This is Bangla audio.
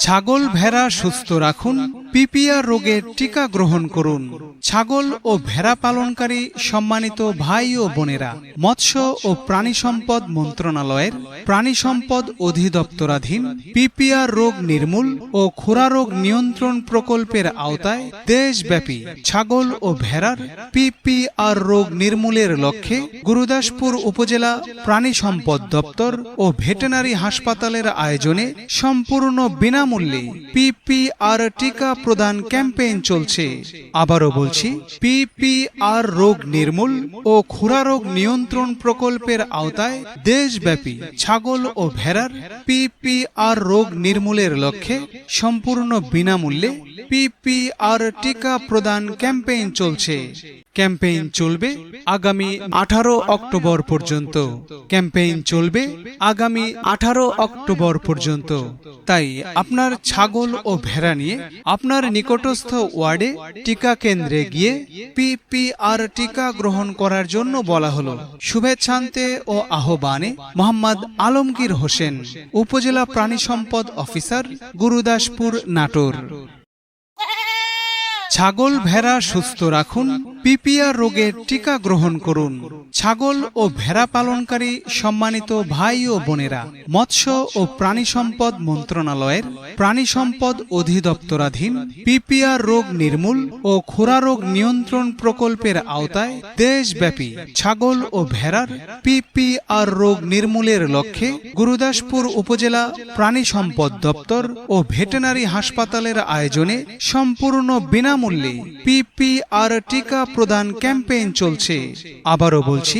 ছাগল ভেড়া সুস্থ রাখুন, পিপিআর রোগের টিকা গ্রহণ করুন। ছাগল ও ভেড়া পালনকারী সম্মানিত ভাই ও বোনেরা, মৎস্য ও প্রাণী সম্পদ মন্ত্রণালয়ের প্রাণী সম্পদ অধিদপ্তরাধীন পিপিআর রোগ নির্মূল ও খুরা রোগ নিয়ন্ত্রণ প্রকল্পের আওতায় দেশব্যাপী ছাগল ও ভেড়ার পিপিআর রোগ নির্মূলের লক্ষ্যে গুরুদাসপুর উপজেলা প্রাণী সম্পদ দপ্তর ও ভেটেরিনারি হাসপাতালের আয়োজনে সম্পূর্ণ বিনামূল্যে পিপিআর টিকা প্রদান ক্যাম্পেইন চলছে। আবারও বলছি, পিপিআর রোগ নির্মূল ও খুরা রোগ নিয়ন্ত্রণ প্রকল্পের আওতায় দেশব্যাপী ছাগল ও ভেড়ার পিপিআর রোগ নির্মূলের লক্ষ্যে সম্পূর্ণ বিনামূল্যে পিপিআর টিকা প্রদান ক্যাম্পেইন চলছে। ক্যাম্পেইন চলবে আগামী 18 অক্টোবর পর্যন্ত। ক্যাম্পেইন চলবে আগামী 18 অক্টোবর পর্যন্ত। তাই আপনার ছাগল ও ভেড়া নিয়ে আপনার নিকটস্থ ওয়ার্ডে টিকা কেন্দ্রে গিয়ে পিপিআর টিকা গ্রহণ করার জন্য বলা হলো। শুভেচ্ছান্তে ও আহ্বানে মোহাম্মদ আলমগীর হোসেন, উপজেলা প্রাণী সম্পদ অফিসার, গুরুদাসপুর, নাটোর। ছাগল ভেড়া সুস্থ রাখুন, পিপিআর রোগের টিকা গ্রহণ করুন। ছাগল ও ভেড়া পালনকারী সম্মানিত ভাই ও বোনেরা, মৎস্য ও প্রাণী সম্পদ মন্ত্রণালয়ের প্রাণী সম্পদ অধিদপ্তরাধীন পিপিআর রোগ নির্মূল ও খুরা রোগ নিয়ন্ত্রণ প্রকল্পের আওতায় দেশব্যাপী ছাগল ও ভেড়ার পিপিআর রোগ নির্মূলের লক্ষ্যে গুরুদাসপুর উপজেলা প্রাণী সম্পদ দপ্তর ও ভেটেরিনারি হাসপাতালের আয়োজনে সম্পূর্ণ বিনামূল্যে পিপিআর টিকা প্রদান ক্যাম্পেইন চলছে। আবারও বলছি,